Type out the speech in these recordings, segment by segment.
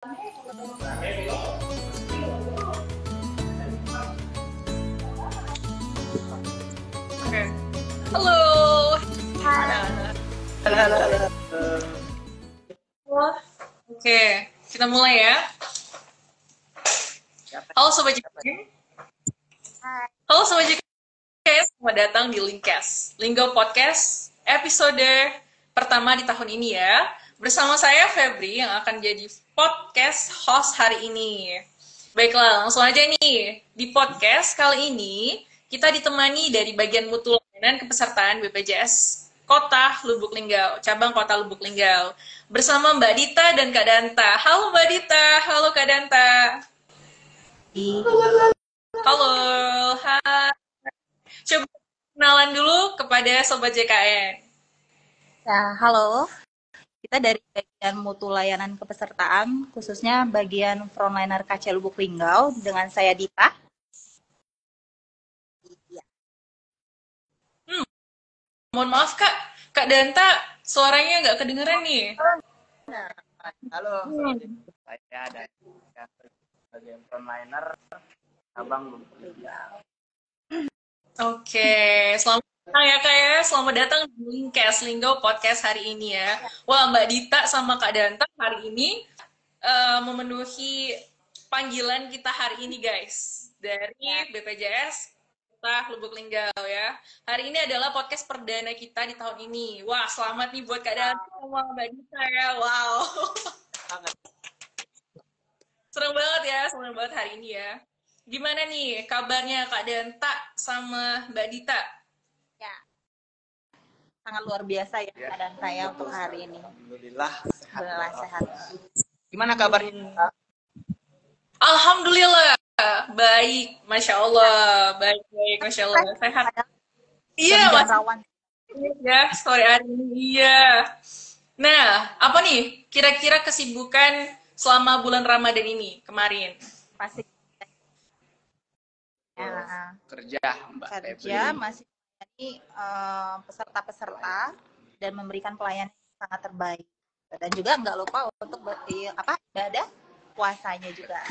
Oke. Halo. Halo. Oke, kita mulai ya. Halo Sobat JKM. Halo Sobat JKM, selamat datang di Linkcast, Linggo Podcast, episode pertama di tahun ini ya. Bersama saya Febri yang akan jadi podcast host hari ini. Baiklah, langsung aja nih. Di podcast kali ini, kita ditemani dari bagian mutu layanan kepesertaan BPJS Kota Lubuk Linggau, cabang Kota Lubuk Linggau. Bersama Mbak Dita dan Kak Danta. Halo Mbak Dita, halo Kak Danta. Halo, hai. Coba kenalan dulu kepada Sobat JKN. Ya, halo. Kita dari bagian mutu layanan kepesertaan, khususnya bagian frontliner KC Lubuk Linggau, dengan saya Dita. Mohon maaf Kak Danta, suaranya nggak kedengeran nih. Halo, saya dari bagian frontliner cabang Lubuk Linggau. Oke, selamat datang ya Kak ya. Selamat datang di Linkcast Linggo Podcast hari ini ya. Wah, Mbak Dita sama Kak Danta hari ini memenuhi panggilan kita hari ini guys. Dari BPJS Kota Lubuk Linggau ya. Hari ini adalah podcast perdana kita di tahun ini. Wah, selamat nih buat Kak Danta sama Mbak Dita ya. Wow. Senang banget hari ini ya. Gimana nih kabarnya Kak Danta sama Mbak Dita? Ya, sangat luar biasa ya keadaan saya untuk hari ini. Alhamdulillah sehat. Gimana kabarnya? Alhamdulillah baik, masya Allah, baik, masya Allah, sehat. Iya, Mas. Ya, story hari ini, iya. Nah, apa nih kira-kira kesibukan selama bulan Ramadan ini kemarin? Pasti Kerja, Mbak kerja, Febri. masih menjadi peserta-peserta dan memberikan pelayanan yang sangat terbaik. Dan juga nggak lupa untuk ibadah puasanya juga.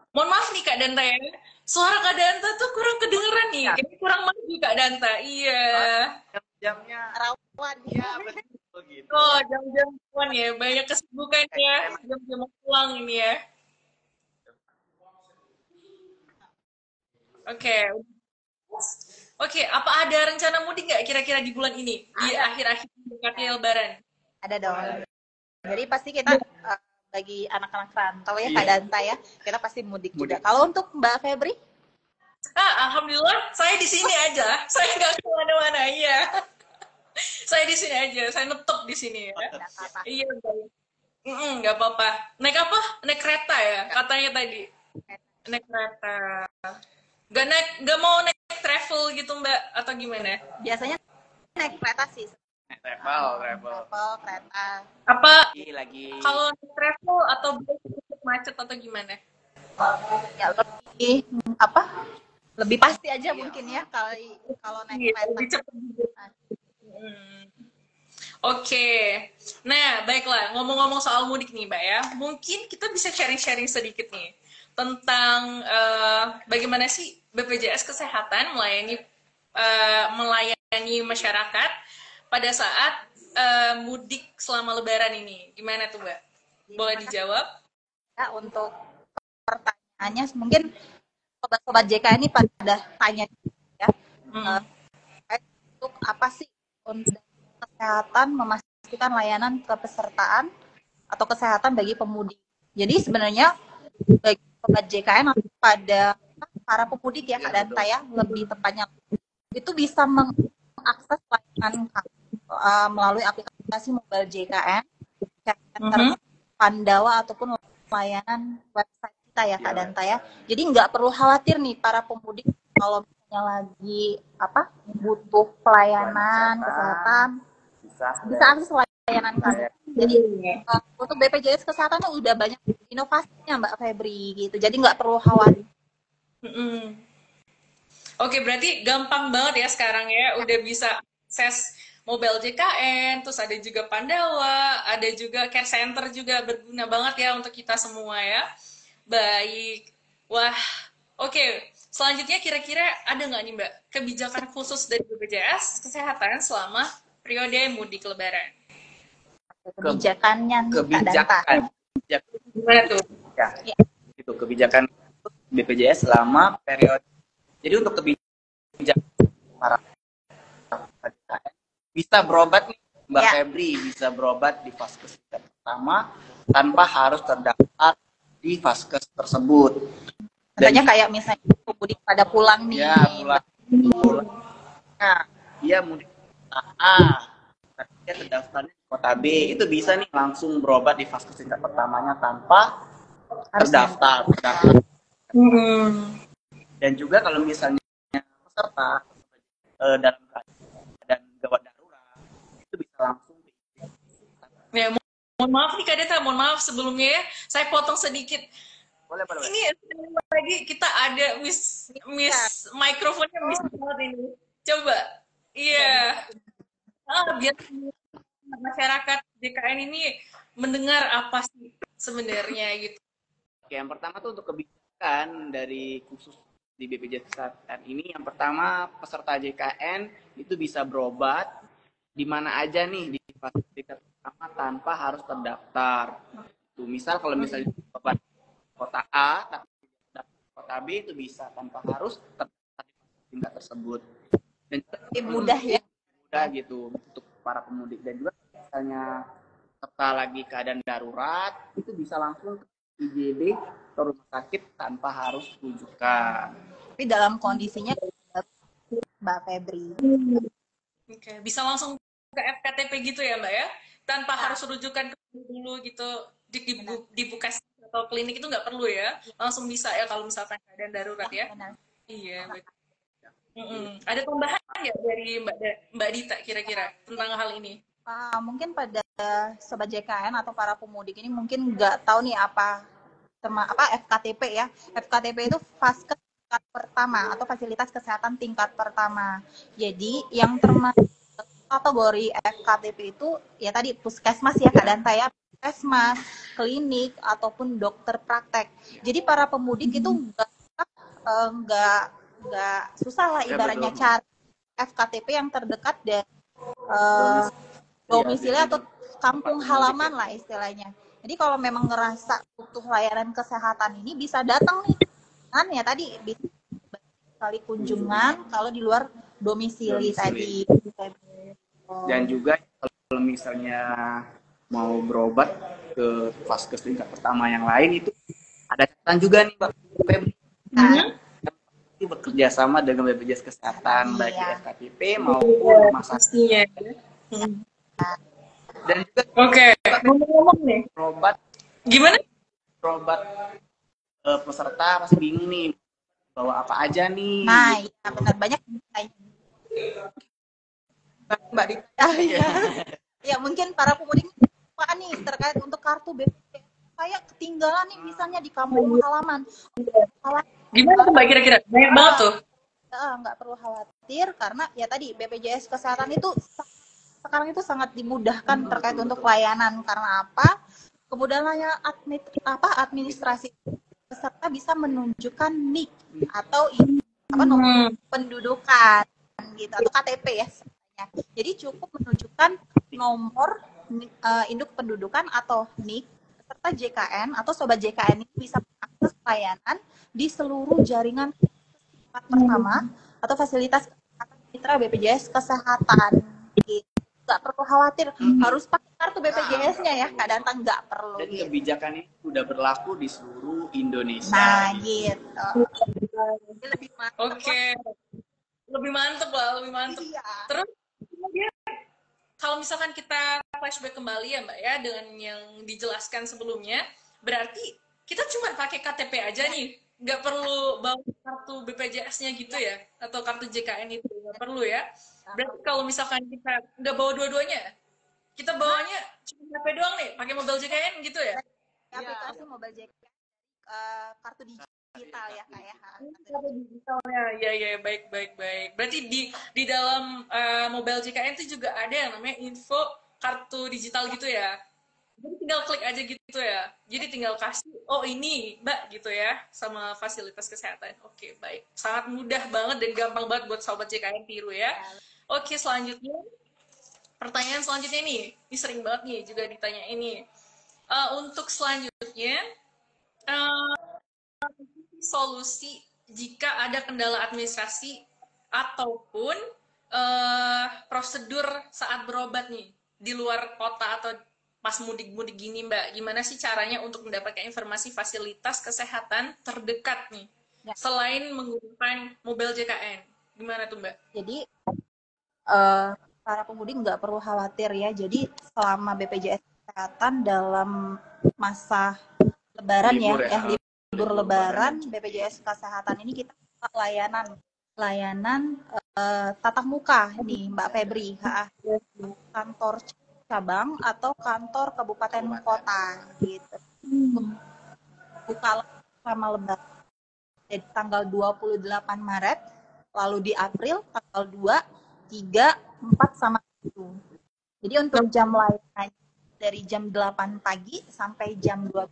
Mohon maaf nih Kak Danta ya, suara Kak Danta tuh kurang kedengeran nih, kayaknya kurang maju Kak Danta. Iya. Jamnya Rawan ya, betul gitu. Oh, jam-jam puan ya, banyak kesibukan ya, jam-jam pulang ini ya. Oke, apa ada rencana mudik nggak kira-kira di bulan ini, di akhir-akhir dekatnya Lebaran? Ada dong. Jadi pasti kita bagi anak-anak rantau ya Kak Danta ya, kita pasti mudik juga. Kalau untuk Mbak Febri? Alhamdulillah, saya di sini aja, saya nggak kemana-mana ya. Saya di sini aja, saya netep di sini ya. Iya, nggak apa-apa. Naik apa? Naik kereta ya, katanya tadi. Naik kereta. Nggak mau naik travel gitu Mbak, atau gimana? Biasanya naik kereta sih. Travel. Kereta. Apa Lagi. kalau naik travel atau macet atau gimana? Ya lebih pasti aja mungkin ya kalau naik kereta. Lebih cepat. Oke. Nah, baiklah. Ngomong-ngomong soal mudik nih, Mbak ya. Mungkin kita bisa sharing-sharing sedikit nih tentang bagaimana sih BPJS Kesehatan melayani masyarakat pada saat mudik selama Lebaran ini. Gimana tuh, Mbak? Boleh dijawab? Ya, untuk pertanyaannya mungkin sobat-sobat JK ini pada tanya ya. Untuk apa sih untuk kesehatan memastikan layanan kepesertaan atau kesehatan bagi pemudik. Jadi sebenarnya bagi sobat JKN pada para pemudik ya Kak Danta ya, lebih tepatnya itu bisa mengakses layanan melalui aplikasi mobile JKN, Pandawa ataupun layanan website kita ya Kak Danta ya. Jadi nggak perlu khawatir nih para pemudik kalau misalnya lagi butuh pelayanan kesehatan bisa akses layanan kami. Jadi untuk BPJS Kesehatan udah banyak inovasinya Mbak Febri gitu. Jadi nggak perlu khawatir. Oke, berarti gampang banget ya sekarang ya, udah bisa akses Mobile JKN, terus ada juga Pandawa, ada juga Care Center juga berguna banget ya untuk kita semua ya. Baik, wah, oke. Selanjutnya kira-kira ada nggak nih Mbak kebijakan khusus dari BPJS Kesehatan selama periode mudik Lebaran? Kebijakannya nih, Kak Danta. Gimana tuh? Ya, Ya. itu kebijakan BPJS selama periode. Jadi untuk kebijakan para KKN bisa berobat nih, Mbak Ya. Febri bisa berobat di vaskes pertama tanpa harus terdaftar di vaskes tersebut. Contohnya kayak misalnya mudik pada pulang nih. Ya, pulang. Nah, dia mudik kota A, tapi dia terdaftarnya di kota B, itu bisa nih langsung berobat di vaskes tingkat pertamanya tanpa terdaftar. Dan juga kalau misalnya peserta dalam keadaan gawat darurat, itu bisa langsung Ya, mohon maaf nih Kak Deta, mohon maaf sebelumnya ya, saya potong sedikit. boleh. Ini lagi kita ada miss mikrofonnya miss banget ini. Coba, iya. Biar masyarakat JKN ini mendengar apa sih sebenarnya gitu. Oke, yang pertama tuh untuk kebijakan dari khusus di BPJS Kesehatan ini, yang pertama peserta JKN itu bisa berobat di mana aja nih di fasilitas pertama tanpa harus terdaftar. Tuh, misal kalau misalnya berobat kota A tapi kota B itu bisa tanpa harus terdaftar di tingkat tersebut. Dan juga Mudah ya. Mudah gitu untuk para pemudik, dan juga misalnya serta lagi keadaan darurat itu bisa langsung ke IGD atau rumah sakit tanpa harus rujukan. Tapi dalam kondisinya Mbak Febri. Oke, bisa langsung ke FKTP gitu ya Mbak ya? Tanpa harus rujukan ke dulu gitu di Bukes atau klinik itu nggak perlu ya? Langsung bisa ya kalau misalkan keadaan darurat ya? Benar. Iya, baik. Ada tambahan nggak dari Mbak Dita kira-kira tentang hal ini? Mungkin pada sobat JKN atau para pemudik ini mungkin nggak tahu nih apa FKTP ya. FKTP itu vaskes tingkat pertama atau fasilitas kesehatan tingkat pertama. Jadi yang termasuk kategori FKTP itu ya tadi puskesmas ya Kak Danta ya, puskesmas, klinik ataupun dokter praktek. Jadi para pemudik itu nggak susah lah ibaratnya cari FKTP yang terdekat dari domisili atau kampung halaman lah istilahnya. Jadi kalau memang ngerasa butuh layanan kesehatan ini bisa datang nih kan ya tadi bisa kali kunjungan kalau di luar domisili tadi. Dan juga kalau misalnya mau berobat ke vaskes tingkat pertama yang lain itu ada catatan juga nih Mbak Febri. Bekerja sama dengan BPJS Kesehatan baik di FKTP maupun rumah sakit. Dan juga ngomong nih. Berobat Gimana? Berobat peserta masih bingung nih bawa apa aja nih. Nah, iya benar banyak Mbak Dita ya. Ya mungkin para pemudik apa nih terkait untuk kartu BPJS kayak ketinggalan nih misalnya di kampung halaman. Gimana tuh Mbak kira-kira? Banyak banget tuh. Nggak perlu khawatir karena ya tadi BPJS Kesehatan itu sekarang itu sangat dimudahkan terkait untuk layanan karena apa? Kemudahannya administrasi peserta bisa menunjukkan NIK atau nomor pendudukan gitu atau KTP ya. Jadi cukup menunjukkan nomor induk pendudukan atau NIK peserta JKN atau sobat JKN ini bisa mengakses layanan di seluruh jaringan pertama atau fasilitas kesehatan mitra BPJS Kesehatan. Gitu. Nggak perlu khawatir harus pakai kartu BPJS-nya ya, Kak Danta nggak perlu. Dan kebijakan ini sudah berlaku di seluruh Indonesia. Nah, gitu. Lebih mantep. Oke. Lebih mantep lah, lebih mantep. Iya. Terus kemudian kalau misalkan kita flashback kembali ya Mbak ya dengan yang dijelaskan sebelumnya, berarti kita cuma pakai KTP aja nih, nggak perlu bawa kartu BPJS-nya gitu ya, atau kartu JKN itu nggak perlu ya. Berarti kalau misalkan kita nggak bawa dua-duanya, kita bawanya cuma HP doang nih, pakai mobile JKN gitu ya? Aplikasi mobile JKN kartu digital digital ya Kak ya. Kartu digitalnya, ya, baik. Berarti di dalam mobile JKN itu juga ada yang namanya info kartu digital gitu ya. Jadi tinggal klik aja gitu ya. Jadi tinggal kasih, oh ini Mbak gitu ya, sama fasilitas kesehatan. Oke, baik. Sangat mudah banget dan gampang banget buat sobat JKN tiru ya. Oke, selanjutnya. Pertanyaan selanjutnya nih. Ini sering banget nih juga ditanya ini. Untuk selanjutnya, solusi jika ada kendala administrasi ataupun prosedur saat berobat nih di luar kota atau pas mudik-mudik gini Mbak, gimana sih caranya untuk mendapatkan informasi fasilitas kesehatan terdekat nih selain menggunakan mobil JKN, gimana tuh Mbak? Jadi para pemudik nggak perlu khawatir ya, jadi selama BPJS Kesehatan dalam masa Lebaran libur Lebaran, BPJS Kesehatan ini kita layanan tatap muka nih Mbak Febri, kantor cabang atau kantor kabupaten kota gitu. Buka sama Lebaran jadi tanggal 28 Maret, lalu di April tanggal 2, 3, 4 sama 1. Jadi untuk jam layanan dari jam 8 pagi sampai jam 2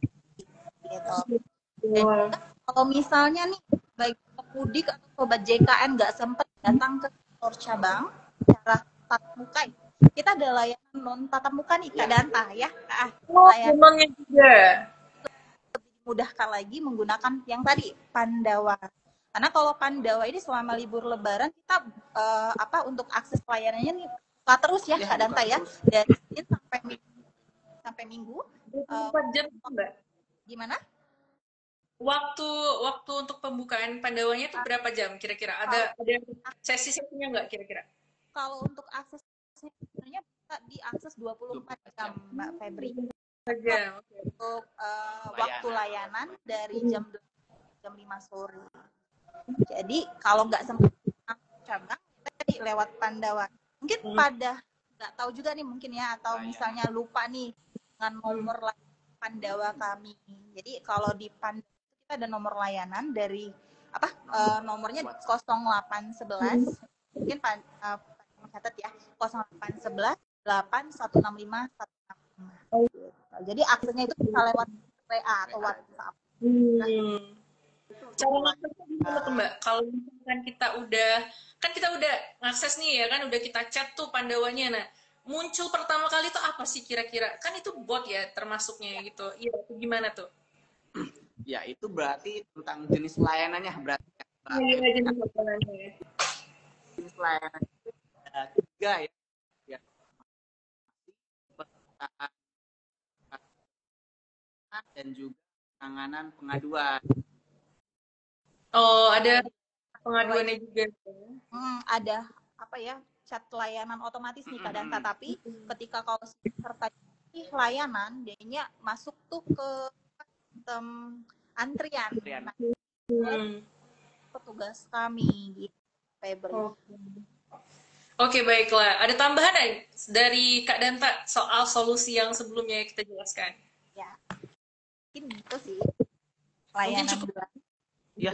gitu. Dan kalau misalnya nih baik pemudik atau sobat JKN nggak sempat datang ke kantor cabang secara tatap muka, kita ada layanan non tatap muka nih Kak Danta ya. Layanannya juga lebih dimudahkan lagi menggunakan yang tadi Pandawa. Karena kalau Pandawa ini selama libur Lebaran kita untuk akses layanannya nih buka terus ya Kak Danta ya, dari Senin sampai Minggu. 4 jam Mbak. Gimana? Waktu untuk pembukaan Pandawanya itu berapa jam kira-kira? Ada sesi-sesinya nggak kira-kira? Kalau untuk akses sebenarnya bisa diakses 24 jam Mbak Febri. Jam. Untuk waktu layanan dari jam 5 sore. Jadi kalau nggak sempat cabang, kita lewat Pandawa. Mungkin pada nggak tahu juga nih mungkin ya, atau misalnya lupa nih dengan nomor Pandawa kami. Jadi kalau di Pandawa kita ada nomor layanan dari nomornya 0811, mungkin catat ya, 0811 8165 165. Jadi aksesnya itu bisa lewat WA atau WhatsApp. Cara ngaksesnya gimana tuh Mbak? Kalau misalkan kita udah ngakses nih ya kan, udah kita chat tuh Pandawanya, nah muncul pertama kali tuh apa sih kira-kira? Kan itu bot ya termasuknya gitu. Iya, itu gimana tuh? Ya itu berarti tentang jenis layanannya berarti. Iya, jenis layanannya. Jenis layanan itu ada 3 ya. Dan juga penanganan pengaduan. Oh, ada pengaduannya juga. Ada chat layanan otomatis nih Kak Danta, tapi ketika kalau serta layanan dia masuk tuh ke antrian. Petugas kami gitu, Febri. Oke, baiklah. Ada tambahan dari Kak Danta soal solusi yang sebelumnya kita jelaskan? Ya, mungkin gitu sih. Layanan cukup. Ya,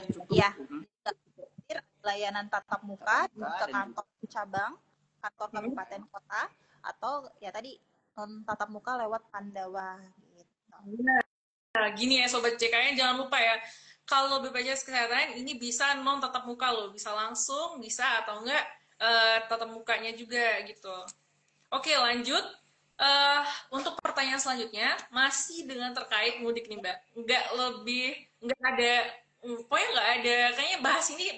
layanan tatap muka ke kantor cabang, kantor kabupaten kota, atau ya tadi non tatap muka lewat Pandawa gitu. Nah, gini ya Sobat JKN, jangan lupa ya, kalau BPJS Kesehatan ini bisa non tatap muka loh, bisa langsung, bisa atau enggak tatap mukanya juga gitu. Oke, lanjut. Untuk pertanyaan selanjutnya, masih dengan terkait mudik nih Mbak. Pokoknya nggak ada, kayaknya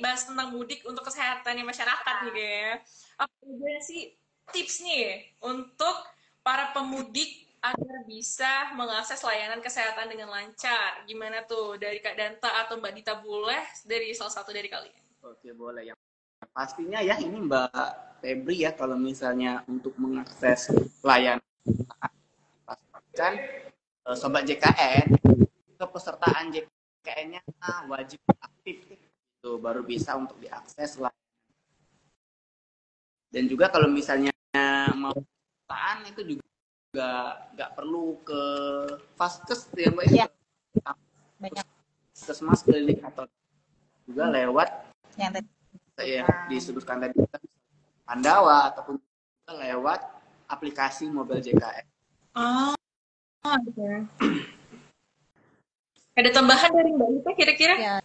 bahas tentang mudik untuk kesehatan masyarakat nih kayaknya. Apa aja sih tips nih untuk para pemudik agar bisa mengakses layanan kesehatan dengan lancar? Gimana tuh dari Kak Danta atau Mbak Dita, boleh dari salah satu dari kalian? Oke, boleh. Yang pastinya ya ini Mbak Febri ya, kalau misalnya untuk mengakses layanan pastikan Sobat JKN, kepesertaan JKN-nya wajib aktif itu baru bisa untuk diakses layanan. Dan juga kalau misalnya mau pesertaan itu juga nggak perlu ke Vaskes ya Mbak ya. Banyak. Ke puskesmas, klinik, atau juga lewat yang tadi ya disebutkan tadi Pandawa ataupun lewat aplikasi Mobile JKN. Oh, oke. Ada tambahan dari Mbak Ita kira-kira? ya.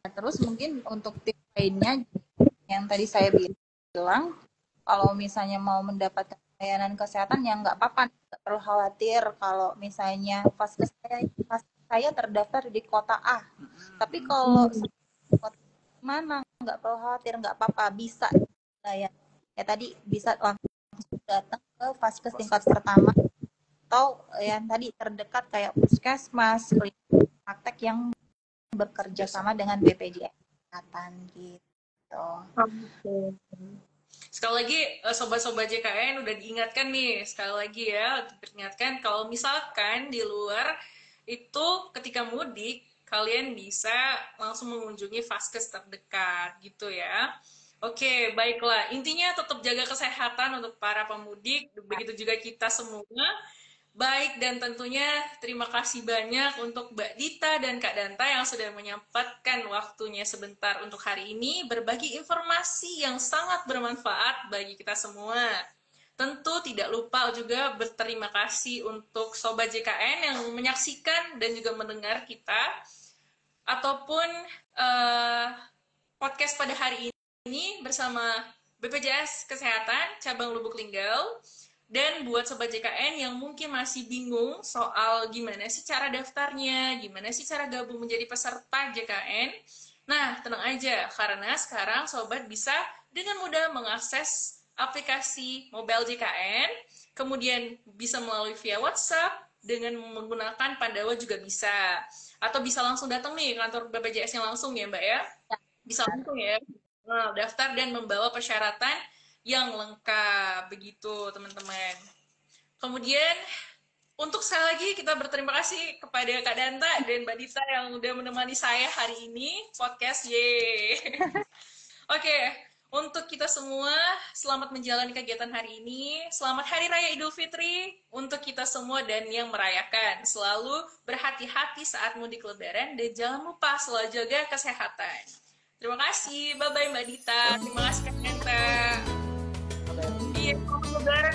Terus mungkin untuk tips lainnya yang tadi saya bilang, kalau misalnya mau mendapatkan layanan kesehatan yang nggak apa-apa, nggak perlu khawatir kalau misalnya vaskes saya terdaftar di kota A, tapi kalau kota mana nggak perlu khawatir, nggak apa-apa, bisa layan. Ya tadi bisa langsung datang ke vaskes tingkat pertama atau yang tadi terdekat kayak puskesmas, klinik, praktek yang bekerja sama dengan BPJS Kesehatan gitu. Sekali lagi sobat-sobat JKN udah diingatkan nih, sekali lagi ya diingatkan kalau misalkan di luar itu ketika mudik kalian bisa langsung mengunjungi vaskes terdekat gitu ya. Oke, baiklah. Intinya tetap jaga kesehatan untuk para pemudik, begitu juga kita semua. Baik, dan tentunya terima kasih banyak untuk Mbak Dita dan Kak Danta yang sudah menyempatkan waktunya sebentar untuk hari ini berbagi informasi yang sangat bermanfaat bagi kita semua. Tentu tidak lupa juga berterima kasih untuk Sobat JKN yang menyaksikan dan juga mendengar kita ataupun podcast pada hari ini bersama BPJS Kesehatan Cabang Lubuk Linggau. Dan buat Sobat JKN yang mungkin masih bingung soal gimana sih cara daftarnya, gimana sih cara gabung menjadi peserta JKN, nah tenang aja, karena sekarang Sobat bisa dengan mudah mengakses aplikasi Mobile JKN, kemudian bisa melalui via WhatsApp, dengan menggunakan Pandawa juga bisa. Atau bisa langsung datang nih kantor BPJS yang langsung ya Mbak ya? Bisa langsung ya, daftar dan membawa persyaratan yang lengkap, begitu teman-teman. Kemudian untuk sekali lagi kita berterima kasih kepada Kak Danta dan Mbak Dita yang udah menemani saya hari ini podcast. Oke, untuk kita semua selamat menjalani kegiatan hari ini. Selamat Hari Raya Idul Fitri untuk kita semua dan yang merayakan. Selalu berhati-hati saat mudik Lebaran dan jangan lupa selalu jaga kesehatan. Terima kasih, bye-bye Mbak Dita. Terima kasih Kak Danta. Iya, selamat Lebaran